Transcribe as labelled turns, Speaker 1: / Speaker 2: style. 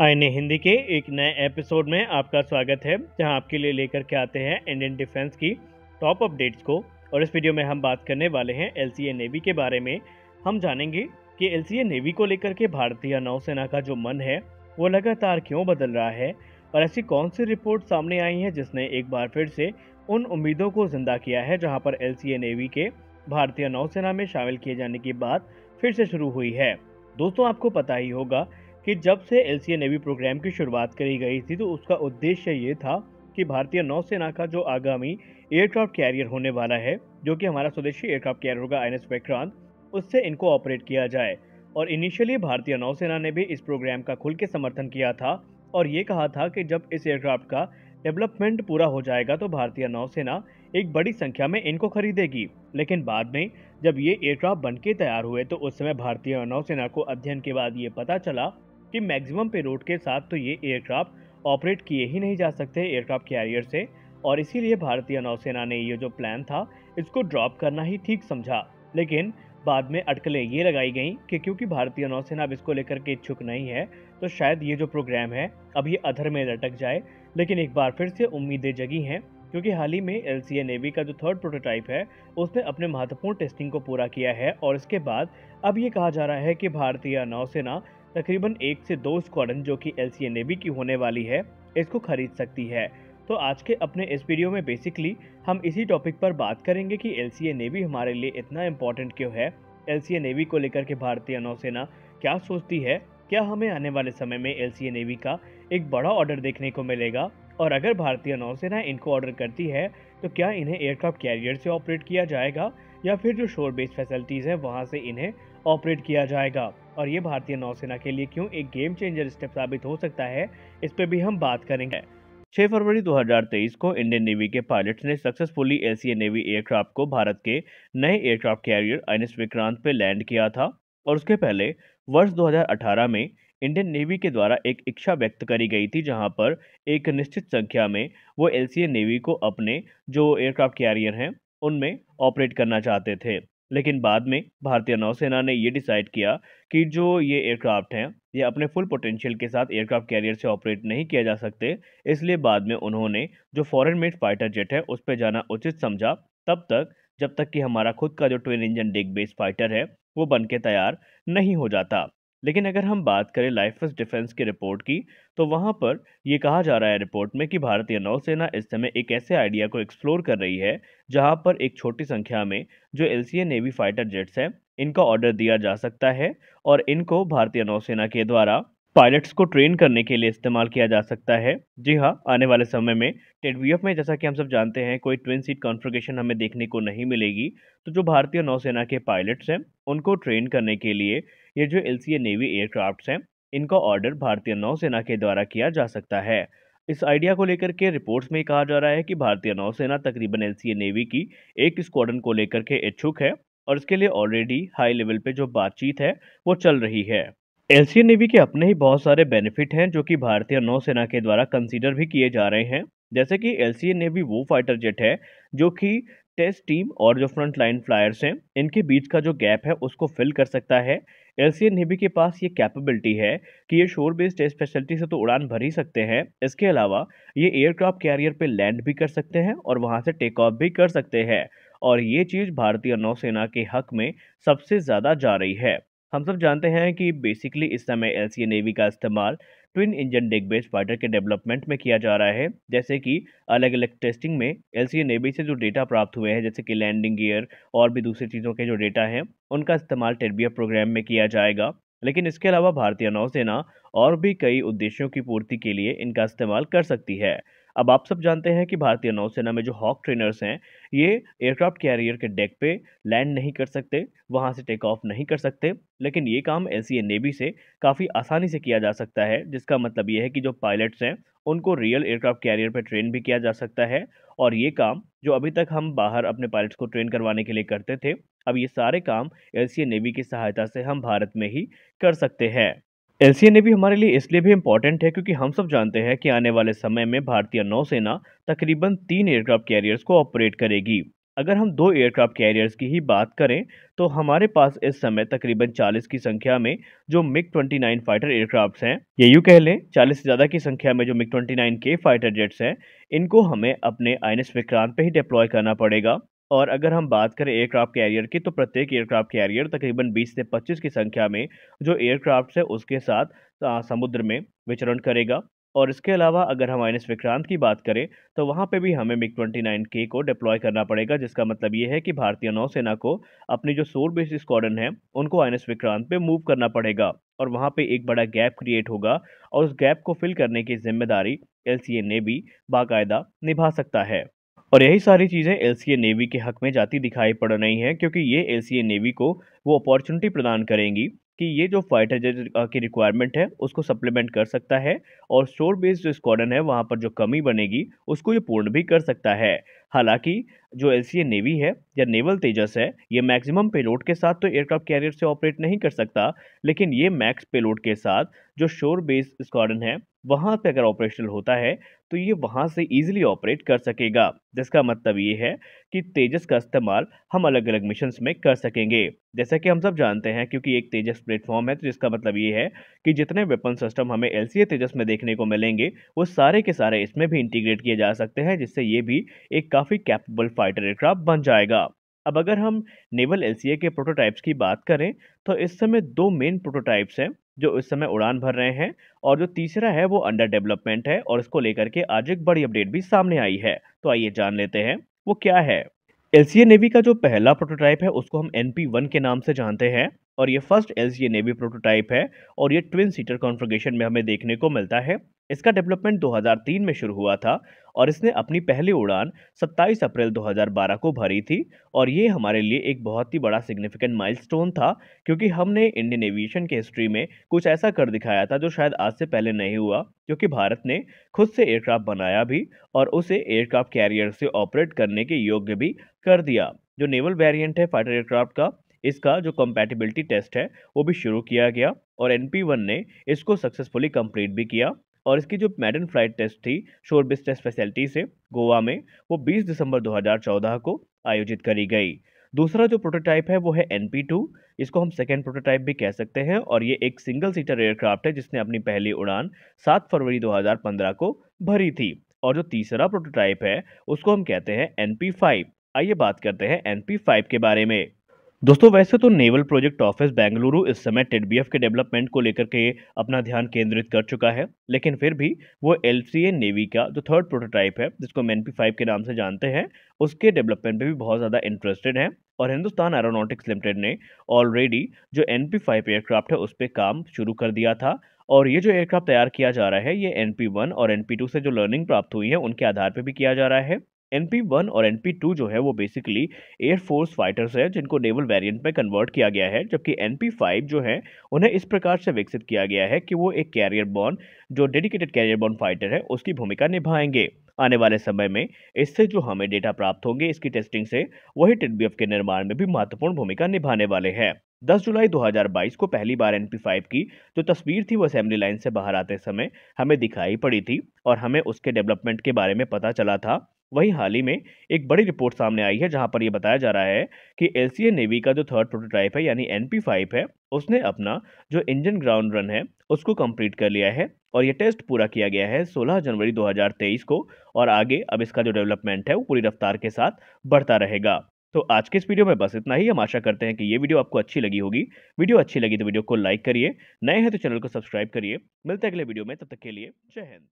Speaker 1: आईने हिंदी के एक नए एपिसोड में आपका स्वागत है, जहां आपके लिए लेकर के आते हैं इंडियन डिफेंस की टॉप अपडेट्स को। और इस वीडियो में हम बात करने वाले हैं एलसीए नेवी के बारे में। हम जानेंगे कि एलसीए नेवी को लेकर के भारतीय नौसेना का जो मन है वो लगातार क्यों बदल रहा है, और ऐसी कौन सी रिपोर्ट सामने आई है जिसने एक बार फिर से उन उम्मीदों को जिंदा किया है, जहाँ पर एलसीए नेवी के भारतीय नौसेना में शामिल किए जाने की बात फिर से शुरू हुई है। दोस्तों, आपको पता ही होगा कि जब से एलसीए नेवी प्रोग्राम की शुरुआत करी गई थी, तो उसका उद्देश्य ये था कि भारतीय नौसेना का जो आगामी एयरक्राफ्ट कैरियर होने वाला है, जो कि हमारा स्वदेशी एयरक्राफ्ट कैरियर होगा आईएनएस विक्रांत, उससे इनको ऑपरेट किया जाए। और इनिशियली भारतीय नौसेना ने भी इस प्रोग्राम का खुल के समर्थन किया था और ये कहा था कि जब इस एयरक्राफ्ट का डेवलपमेंट पूरा हो जाएगा तो भारतीय नौसेना एक बड़ी संख्या में इनको खरीदेगी। लेकिन बाद में जब ये एयरक्राफ्ट बनके तैयार हुए, तो उस समय भारतीय नौसेना को अध्ययन के बाद ये पता चला कि मैक्सिमम पेलोड के साथ तो ये एयरक्राफ्ट ऑपरेट किए ही नहीं जा सकते एयरक्राफ्ट कैरियर से, और इसीलिए भारतीय नौसेना ने ये जो प्लान था इसको ड्रॉप करना ही ठीक समझा। लेकिन बाद में अटकलें ये लगाई गई कि क्योंकि भारतीय नौसेना अब इसको लेकर के इच्छुक नहीं है, तो शायद ये जो प्रोग्राम है अब ये अधर में लटक जाए। लेकिन एक बार फिर से उम्मीदें जगी हैं, क्योंकि हाल ही में एलसीए नेवी का जो थर्ड प्रोटोटाइप है उसने अपने महत्वपूर्ण टेस्टिंग को पूरा किया है, और इसके बाद अब ये कहा जा रहा है कि भारतीय नौसेना तकरीबन 1 से 2 स्क्वाड्रन जो कि एलसीए नेवी की होने वाली है, इसको खरीद सकती है। तो आज के अपने इस वीडियो में बेसिकली हम इसी टॉपिक पर बात करेंगे कि एलसीए नेवी हमारे लिए इतना इम्पोर्टेंट क्यों है, एलसीए नेवी को लेकर के भारतीय नौसेना क्या सोचती है, क्या हमें आने वाले समय में एलसीए नेवी का एक बड़ा ऑर्डर देखने को मिलेगा, और अगर भारतीय नौसेना इनको ऑर्डर करती है तो क्या इन्हें एयरक्राफ्ट कैरियर से ऑपरेट किया जाएगा या फिर जो शोर बेस्ड फैसिलिटीज़ हैं वहाँ से इन्हें ऑपरेट किया जाएगा, और ये भारतीय नौसेना के लिए क्यों एक गेम चेंजर स्टेप साबित हो सकता है, इस पर भी हम बात करेंगे। 6 फरवरी 2023 को इंडियन नेवी के पायलट्स ने सक्सेसफुली एलसीए नेवी एयरक्राफ्ट को भारत के नए एयरक्राफ्ट कैरियर आईएनएस विक्रांत पे लैंड किया था। और उसके पहले वर्ष 2018 में इंडियन नेवी के द्वारा एक इच्छा व्यक्त करी गई थी, जहां पर एक निश्चित संख्या में वो एलसीए नेवी को अपने जो एयरक्राफ्ट कैरियर हैं उनमें ऑपरेट करना चाहते थे। लेकिन बाद में भारतीय नौसेना ने ये डिसाइड किया कि जो ये एयरक्राफ्ट हैं ये अपने फुल पोटेंशियल के साथ एयरक्राफ्ट कैरियर से ऑपरेट नहीं किया जा सकते, इसलिए बाद में उन्होंने जो फॉरेन मेड फाइटर जेट है उस पर जाना उचित समझा, तब तक जब तक कि हमारा खुद का जो ट्विन इंजन डिग बेस्ड फाइटर है वो बन के तैयार नहीं हो जाता। लेकिन अगर हम बात करें लाइफर्स डिफेंस की रिपोर्ट की, तो वहां पर ये कहा जा रहा है रिपोर्ट में कि भारतीय नौसेना इस समय एक ऐसे आइडिया को एक्सप्लोर कर रही है जहां पर एक छोटी संख्या में जो एलसीए नेवी फाइटर जेट्स हैं इनका ऑर्डर दिया जा सकता है, और इनको भारतीय नौसेना के द्वारा पायलट्स को ट्रेन करने के लिए इस्तेमाल किया जा सकता है। जी हाँ, आने वाले समय में टेडवीएफ में जैसा कि हम सब जानते हैं कोई ट्विन सीट कॉन्फ़िगरेशन हमें देखने को नहीं मिलेगी, तो जो भारतीय नौसेना के पायलट्स हैं उनको ट्रेन करने के लिए ये जो एलसीए नेवी एयरक्राफ्ट्स हैं इनका ऑर्डर भारतीय नौसेना के द्वारा किया जा सकता है। इस आइडिया को लेकर के रिपोर्ट्स में कहा जा रहा है कि भारतीय नौसेना तकरीबन एलसीए नेवी की एक स्क्वाड्रन को लेकर के इच्छुक है, और इसके लिए ऑलरेडी हाई लेवल पे जो बातचीत है वो चल रही है। एलसीए नेवी के अपने ही बहुत सारे बेनिफिट हैं जो कि भारतीय नौसेना के द्वारा कंसीडर भी किए जा रहे हैं, जैसे कि एलसीए नेवी वो फाइटर जेट है जो कि टेस्ट टीम और जो फ्रंट लाइन फ्लायर्स हैं इनके बीच का जो गैप है उसको फिल कर सकता है। एलसीए नेवी के पास ये कैपेबिलिटी है कि ये शोर बेस्ड टेस्ट फैसिलिटी से तो उड़ान भर ही सकते हैं, इसके अलावा ये एयरक्राफ्ट कैरियर पे लैंड भी कर सकते हैं और वहां से टेक ऑफ भी कर सकते हैं, और ये चीज़ भारतीय नौसेना के हक में सबसे ज़्यादा जा रही है। हम सब जानते हैं कि बेसिकली इस समय एलसीए नेवी का इस्तेमाल ट्विन इंजन डिग बेस्ड फाइटर के डेवलपमेंट में किया जा रहा है, जैसे कि अलग अलग टेस्टिंग में एलसीए नेवी से जो डेटा प्राप्त हुए हैं, जैसे कि लैंडिंग गियर और भी दूसरी चीज़ों के जो डेटा हैं उनका इस्तेमाल टेडबीएफ प्रोग्राम में किया जाएगा। लेकिन इसके अलावा भारतीय नौसेना और भी कई उद्देश्यों की पूर्ति के लिए इनका इस्तेमाल कर सकती है। अब आप सब जानते हैं कि भारतीय नौसेना में जो हॉक ट्रेनर्स हैं ये एयरक्राफ्ट कैरियर के डेक पे लैंड नहीं कर सकते, वहां से टेक ऑफ नहीं कर सकते, लेकिन ये काम एलसीए नेवी से काफ़ी आसानी से किया जा सकता है, जिसका मतलब ये है कि जो पायलट्स हैं उनको रियल एयरक्राफ्ट कैरियर पर ट्रेन भी किया जा सकता है, और ये काम जो अभी तक हम बाहर अपने पायलट्स को ट्रेन करवाने के लिए करते थे, अब ये सारे काम एलसीए नेवी की सहायता से हम भारत में ही कर सकते हैं। एलसीए नेवी हमारे लिए इसलिए भी इम्पोर्टेंट है क्योंकि हम सब जानते हैं कि आने वाले समय में भारतीय नौसेना तकरीबन 3 एयरक्राफ्ट कैरियर्स को ऑपरेट करेगी। अगर हम दो एयरक्राफ्ट कैरियर्स की ही बात करें तो हमारे पास इस समय तकरीबन 40 की संख्या में जो मिग 29 फाइटर एयरक्राफ्ट्स हैं, ये यूं कह लें 40 से ज़्यादा की संख्या में जो मिग 29 के फाइटर जेट्स हैं, इनको हमें अपने आईएनएस विक्रांत पे ही डिप्लॉय करना पड़ेगा। और अगर हम बात करें एयरक्राफ्ट कैरियर की तो प्रत्येक एयरक्राफ्ट कैरियर तकरीबन 20 से 25 की संख्या में जो एयरक्राफ्ट है उसके साथ समुद्र में विचरण करेगा। और इसके अलावा अगर हम आईएनएस विक्रांत की बात करें तो वहाँ पे भी हमें मिग 29 के को डिप्लॉय करना पड़ेगा, जिसका मतलब ये है कि भारतीय नौसेना को अपनी जो शोर बेस्ड स्क्वाड्रन है उनको आईएनएस विक्रांत पे मूव करना पड़ेगा। और वहाँ पे एक बड़ा गैप क्रिएट होगा और उस गैप को फिल करने की जिम्मेदारी एलसीए नेवी बाकायदा निभा सकता है। और यही सारी चीज़ें एलसीए नेवी के हक में जाती दिखाई पड़ रही हैं, क्योंकि ये एलसीए नेवी को वो अपॉर्चुनिटी प्रदान करेंगी कि ये जो फाइटर जेट की रिक्वायरमेंट है उसको सप्लीमेंट कर सकता है और शोर बेस्ड जो स्क्वाड्रन है वहाँ पर जो कमी बनेगी उसको ये पूर्ण भी कर सकता है। हालांकि जो एलसीए नेवी है या नेवल तेजस है, ये मैक्सिमम पेलोड के साथ तो एयरक्राफ्ट कैरियर से ऑपरेट नहीं कर सकता, लेकिन ये मैक्स पेलोड के साथ जो शोर बेस्ड स्क्वाड्रन है वहाँ पे अगर ऑपरेशनल होता है तो ये वहाँ से इजीली ऑपरेट कर सकेगा, जिसका मतलब ये है कि तेजस का इस्तेमाल हम अलग अलग मिशंस में कर सकेंगे। जैसा कि हम सब जानते हैं, क्योंकि एक तेजस प्लेटफॉर्म है तो जिसका मतलब ये है कि जितने वेपन सिस्टम हमें एलसीए तेजस में देखने को मिलेंगे वो सारे के सारे इसमें भी इंटीग्रेट किए जा सकते हैं, जिससे ये भी एक काफ़ी कैपेबल फाइटर एयरक्राफ्ट बन जाएगा। अब अगर हम नेवल एलसीए के प्रोटोटाइप्स की बात करें तो इस समय दो मेन प्रोटोटाइप्स हैं जो इस समय उड़ान भर रहे हैं, और जो तीसरा है वो अंडर डेवलपमेंट है और इसको लेकर के आज एक बड़ी अपडेट भी सामने आई है। तो आइए जान लेते हैं वो क्या है। एलसीए नेवी का जो पहला प्रोटोटाइप है उसको हम NP-1 के नाम से जानते हैं और ये फर्स्ट एलसीए नेवी प्रोटोटाइप है और ये ट्विन सीटर कॉन्फ़िगरेशन में हमें देखने को मिलता है। इसका डेवलपमेंट 2003 में शुरू हुआ था और इसने अपनी पहली उड़ान 27 अप्रैल 2012 को भरी थी। और ये हमारे लिए एक बहुत ही बड़ा सिग्निफिकेंट माइलस्टोन था, क्योंकि हमने इंडियन एविएशन के हिस्ट्री में कुछ ऐसा कर दिखाया था जो शायद आज से पहले नहीं हुआ, क्योंकि भारत ने खुद से एयरक्राफ्ट बनाया भी और उसे एयरक्राफ्ट कैरियर से ऑपरेट करने के योग्य भी कर दिया। जो नेवल वेरिएंट है फाइटर एयरक्राफ्ट का, इसका जो कंपैटिबिलिटी टेस्ट है वो भी शुरू किया गया और NP-1 ने इसको सक्सेसफुली कंप्लीट भी किया। और इसकी जो मैडन फ्लाइट टेस्ट थी शोर बेस टेस्ट फैसिलिटी से गोवा में, वो 20 दिसंबर 2014 को आयोजित करी गई। दूसरा जो प्रोटोटाइप है वो है NP-2। इसको हम सेकेंड प्रोटोटाइप भी कह सकते हैं और ये एक सिंगल सीटर एयरक्राफ्ट है जिसने अपनी पहली उड़ान 7 फरवरी 2015 को भरी थी। और जो तीसरा प्रोटोटाइप है उसको हम कहते हैं NP-5। आइए बात करते हैं NP-5 के बारे में। दोस्तों, वैसे तो नेवल प्रोजेक्ट ऑफिस बेंगलुरु इस समय टेडबीएफ के डेवलपमेंट को लेकर के अपना ध्यान केंद्रित कर चुका है, लेकिन फिर भी वो एलसीए नेवी का जो थर्ड प्रोटोटाइप है जिसको हम NP-5 के नाम से जानते हैं, उसके डेवलपमेंट पे भी बहुत ज़्यादा इंटरेस्टेड है। और हिंदुस्तान एरोनॉटिक्स लिमिटेड ने ऑलरेडी जो NP-5 एयरक्राफ्ट है उस पर काम शुरू कर दिया था। और ये जो एयरक्राफ्ट तैयार किया जा रहा है ये NP-1 और NP-2 से जो लर्निंग प्राप्त हुई है उनके आधार पर भी किया जा रहा है। NP-1 और NP-2 जो है वो बेसिकली एयरफोर्स फाइटर्स है जिनको नेवल वेरिएंट में कन्वर्ट किया गया है, जबकि NP-5 जो है उन्हें इस प्रकार से विकसित किया गया है कि वो एक कैरियर बॉर्न जो डेडिकेटेड कैरियर बॉर्न फाइटर है उसकी भूमिका निभाएंगे। आने वाले समय में इससे जो हमें डेटा प्राप्त होंगे इसकी टेस्टिंग से, वही टेडबीएफ के निर्माण में भी महत्वपूर्ण भूमिका निभाने वाले हैं। 10 जुलाई 2022 को पहली बार NP-5 की जो तस्वीर थी वो असेंबली लाइन से बाहर आते समय हमें दिखाई पड़ी थी और हमें उसके डेवलपमेंट के बारे में पता चला था। वहीं हाल ही में एक बड़ी रिपोर्ट सामने आई है जहां पर यह बताया जा रहा है कि एलसीए नेवी का जो थर्ड प्रोटोटाइप है यानी NP-5 है, उसने अपना जो इंजन ग्राउंड रन है उसको कंप्लीट कर लिया है और ये टेस्ट पूरा किया गया है 16 जनवरी 2023 को। और आगे अब इसका जो डेवलपमेंट है वो पूरी रफ्तार के साथ बढ़ता रहेगा। तो आज के इस वीडियो में बस इतना ही। हम आशा करते हैं कि ये वीडियो आपको अच्छी लगी होगी। वीडियो अच्छी लगी तो वीडियो को लाइक करिए, नए हैं तो चैनल को सब्सक्राइब करिए। मिलते हैं अगले वीडियो में, तब तक के लिए जय हिंद।